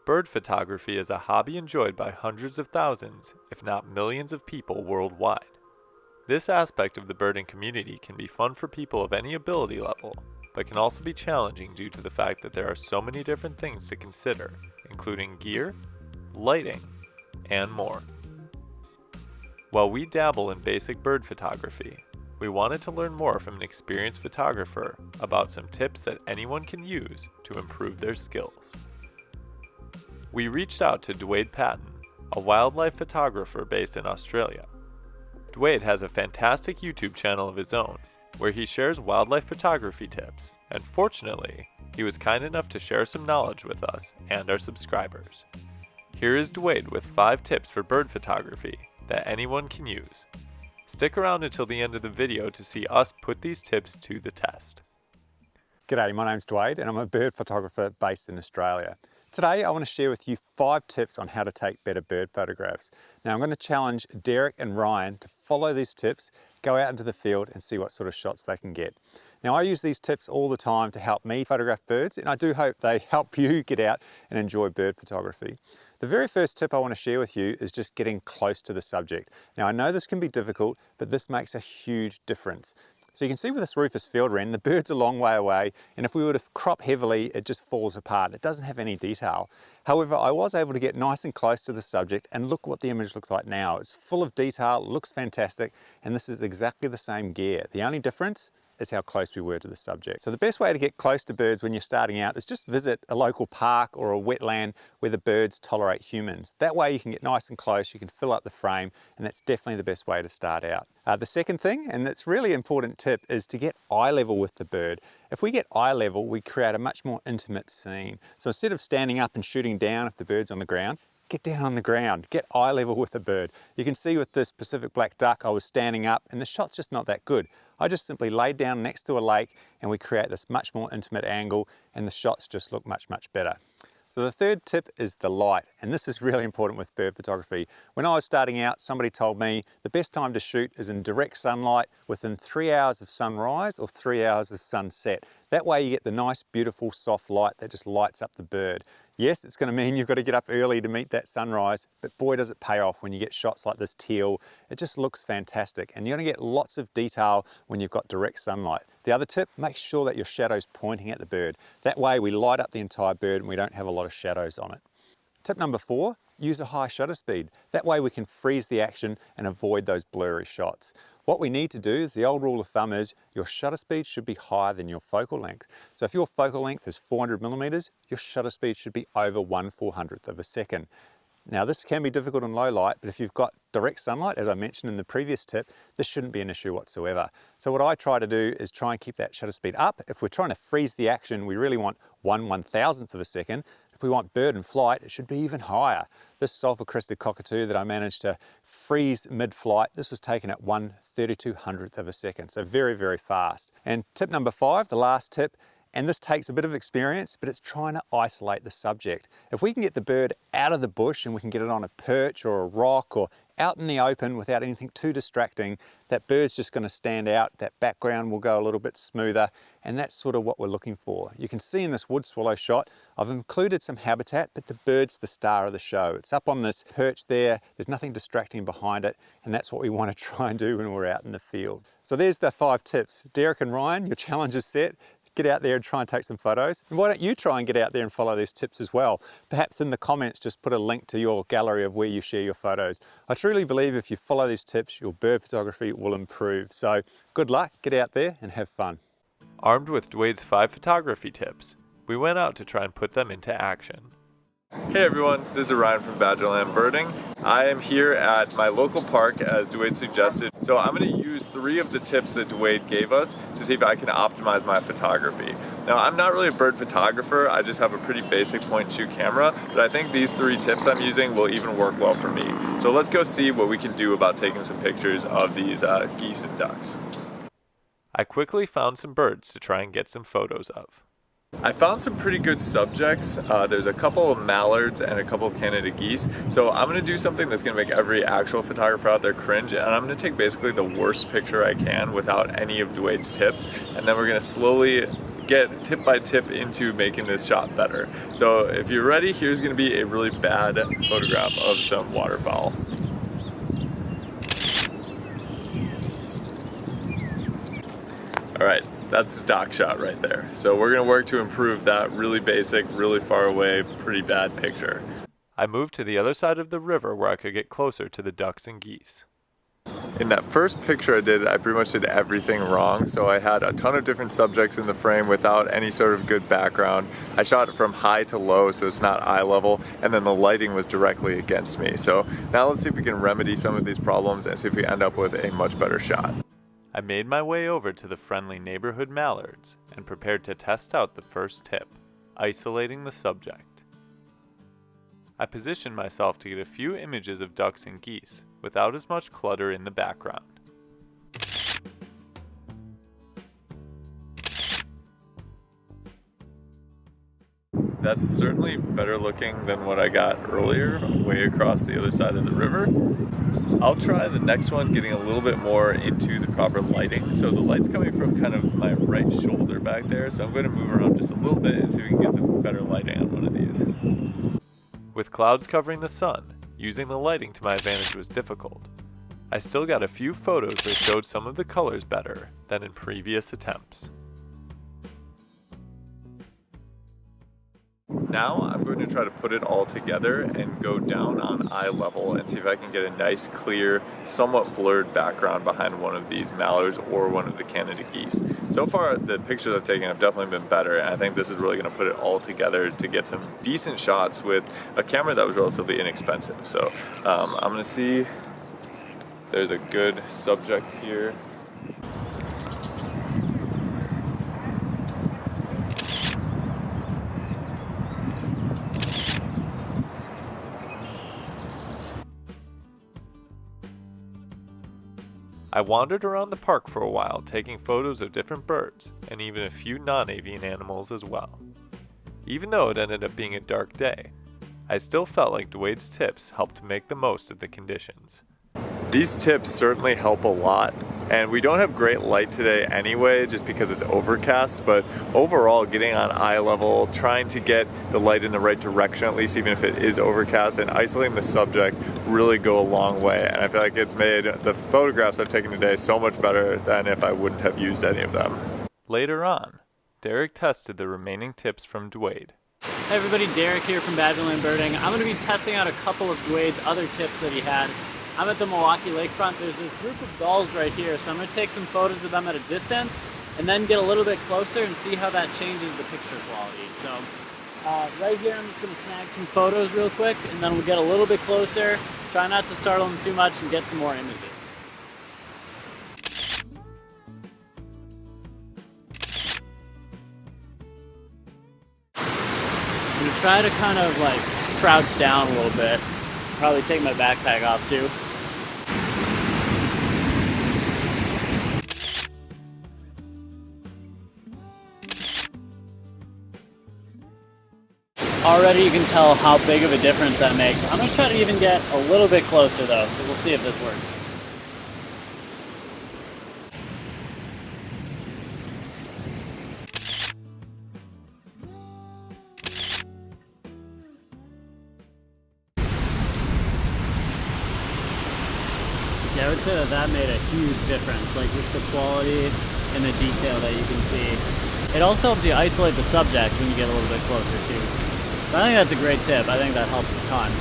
Bird photography is a hobby enjoyed by hundreds of thousands, if not millions of people worldwide. This aspect of the birding community can be fun for people of any ability level, but can also be challenging due to the fact that there are so many different things to consider, including gear, lighting, and more. While we dabble in basic bird photography, we wanted to learn more from an experienced photographer about some tips that anyone can use to improve their skills. We reached out to Duade Paton, a wildlife photographer based in Australia. Duade has a fantastic YouTube channel of his own, where he shares wildlife photography tips, and fortunately, he was kind enough to share some knowledge with us and our subscribers. Here is Duade with 5 tips for bird photography that anyone can use. Stick around until the end of the video to see us put these tips to the test. G'day, my name's Duade and I'm a bird photographer based in Australia. Today I want to share with you 5 tips on how to take better bird photographs. Now I'm going to challenge Derek and Ryan to follow these tips, go out into the field and see what sort of shots they can get. Now I use these tips all the time to help me photograph birds, and I do hope they help you get out and enjoy bird photography. The very first tip I want to share with you is just getting close to the subject. Now I know this can be difficult, but this makes a huge difference. So you can see with this rufous field wren, the bird's a long way away, and if we were to crop heavily, it just falls apart. It doesn't have any detail. However, I was able to get nice and close to the subject, and look what the image looks like now. It's full of detail, looks fantastic, and this is exactly the same gear. The only difference is how close we were to the subject. So the best way to get close to birds when you're starting out is just visit a local park or a wetland where the birds tolerate humans. That way you can get nice and close, you can fill up the frame, and that's definitely the best way to start out. The second thing, and that's really important tip, is to get eye level with the bird. If we get eye level, we create a much more intimate scene. So instead of standing up and shooting down if the bird's on the ground, get down on the ground, get eye level with the bird. You can see with this Pacific black duck, I was standing up and the shot's just not that good. I just simply laid down next to a lake and we create this much more intimate angle and the shots just look much, much better. So the third tip is the light, and this is really important with bird photography. When I was starting out, somebody told me the best time to shoot is in direct sunlight within 3 hours of sunrise or 3 hours of sunset. That way you get the nice, beautiful, soft light that just lights up the bird. Yes, it's going to mean you've got to get up early to meet that sunrise, but boy does it pay off when you get shots like this teal. It just looks fantastic, and you're going to get lots of detail when you've got direct sunlight. The other tip, make sure that your shadow's pointing at the bird. That way we light up the entire bird and we don't have a lot of shadows on it. Tip number 4, use a high shutter speed. That way we can freeze the action and avoid those blurry shots. What we need to do is, the old rule of thumb is, your shutter speed should be higher than your focal length. So if your focal length is 400 millimeters, your shutter speed should be over 1/400th of a second. Now this can be difficult in low light, but if you've got direct sunlight, as I mentioned in the previous tip, this shouldn't be an issue whatsoever. So what I try to do is try and keep that shutter speed up. If we're trying to freeze the action, we really want 1/1000th of a second. If we want bird in flight, it should be even higher. This sulfur-crested cockatoo that I managed to freeze mid-flight, this was taken at 1/3200th of a second, so very, very fast. And tip number 5, the last tip, and this takes a bit of experience, but it's trying to isolate the subject. If we can get the bird out of the bush and we can get it on a perch or a rock or out in the open without anything too distracting, that bird's just going to stand out, that background will go a little bit smoother, and that's sort of what we're looking for. You can see in this wood swallow shot, I've included some habitat, but the bird's the star of the show. It's up on this perch there, there's nothing distracting behind it, and that's what we want to try and do when we're out in the field. So there's the 5 tips. Derek and Ryan, your challenge is set. Get out there and try and take some photos. And why don't you try and get out there and follow these tips as well? Perhaps in the comments, just put a link to your gallery of where you share your photos. I truly believe if you follow these tips, your bird photography will improve. So good luck, get out there and have fun. Armed with Duade's 5 photography tips, we went out to try and put them into action. Hey everyone, this is Ryan from Badgerland Birding. I am here at my local park as Duade suggested, so I'm going to use 3 of the tips that Duade gave us to see if I can optimize my photography. Now I'm not really a bird photographer, I just have a pretty basic point and shoot camera, but I think these 3 tips I'm using will even work well for me. So let's go see what we can do about taking some pictures of these geese and ducks. I quickly found some birds to try and get some photos of. I found some pretty good subjects. There's a couple of mallards and a couple of Canada geese. So I'm going to do something that's going to make every actual photographer out there cringe, and I'm going to take basically the worst picture I can without any of Duade's tips, and then we're going to slowly get tip by tip into making this shot better. So if you're ready, here's gonna be a really bad photograph of some waterfowl. All right, that's the stock shot right there. So we're gonna work to improve that really basic, really far away, pretty bad picture. I moved to the other side of the river where I could get closer to the ducks and geese. In that first picture I did, I pretty much did everything wrong. So I had a ton of different subjects in the frame without any sort of good background. I shot it from high to low, so it's not eye level, and then the lighting was directly against me. So now let's see if we can remedy some of these problems and see if we end up with a much better shot. I made my way over to the friendly neighborhood mallards and prepared to test out the first tip, isolating the subject. I positioned myself to get a few images of ducks and geese without as much clutter in the background. That's certainly better looking than what I got earlier, way across the other side of the river. I'll try the next one getting a little bit more into the proper lighting. So the light's coming from kind of my right shoulder back there, so I'm going to move around just a little bit and see if we can get some better lighting on one of these. With clouds covering the sun, using the lighting to my advantage was difficult. I still got a few photos that showed some of the colors better than in previous attempts. Now I'm going to try to put it all together and go down on eye level and see if I can get a nice, clear, somewhat blurred background behind one of these mallards or one of the Canada geese. So far, the pictures I've taken have definitely been better, and I think this is really going to put it all together to get some decent shots with a camera that was relatively inexpensive. So I'm going to see if there's a good subject here. I wandered around the park for a while, taking photos of different birds, and even a few non-avian animals as well. Even though it ended up being a dark day, I still felt like Duade's tips helped make the most of the conditions. These tips certainly help a lot, and we don't have great light today anyway, just because it's overcast, but overall getting on eye level, trying to get the light in the right direction, at least even if it is overcast, and isolating the subject really go a long way. And I feel like it's made the photographs I've taken today so much better than if I wouldn't have used any of them. Later on, Derek tested the remaining tips from Duade. Hey everybody, Derek here from Badgerland Birding. I'm going to be testing out a couple of Duade's other tips that he had. I'm at the Milwaukee lakefront. There's this group of gulls right here, so I'm going to take some photos of them at a distance and then get a little bit closer and see how that changes the picture quality. So right here I'm just going to snag some photos real quick and then we'll get a little bit closer, try not to startle them too much and get some more images. I'm going to try to kind of like crouch down a little bit. Probably take my backpack off too. Already you can tell how big of a difference that makes. I'm going to try to even get a little bit closer though, so we'll see if this works. Yeah, I would say that made a huge difference, like just the quality and the detail that you can see. It also helps you isolate the subject when you get a little bit closer too. So I think that's a great tip. I think that helps a ton.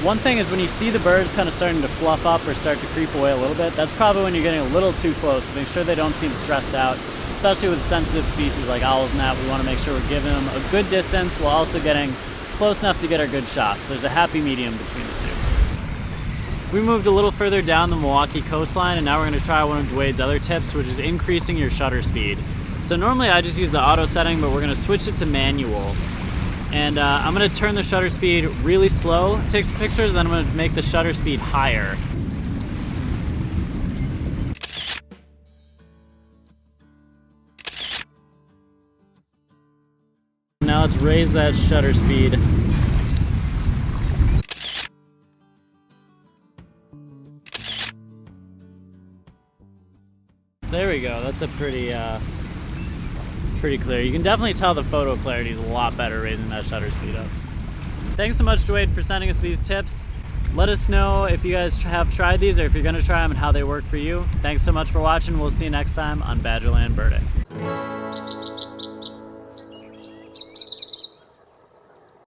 One thing is when you see the birds kind of starting to fluff up or start to creep away a little bit, that's probably when you're getting a little too close. Make sure they don't seem stressed out, especially with sensitive species like owls and that. We want to make sure we're giving them a good distance while also getting close enough to get our good shots. There's a happy medium between the two. We moved a little further down the Milwaukee coastline and now we're going to try one of Duade's other tips, which is increasing your shutter speed. So normally I just use the auto setting, but we're going to switch it to manual. And I'm going to turn the shutter speed really slow, take some pictures, then I'm going to make the shutter speed higher. Now let's raise that shutter speed. There we go, that's a pretty pretty clear. You can definitely tell the photo clarity is a lot better raising that shutter speed up. Thanks so much, Duade, for sending us these tips. Let us know if you guys have tried these or if you're gonna try them and how they work for you. Thanks so much for watching. We'll see you next time on Badgerland Birding.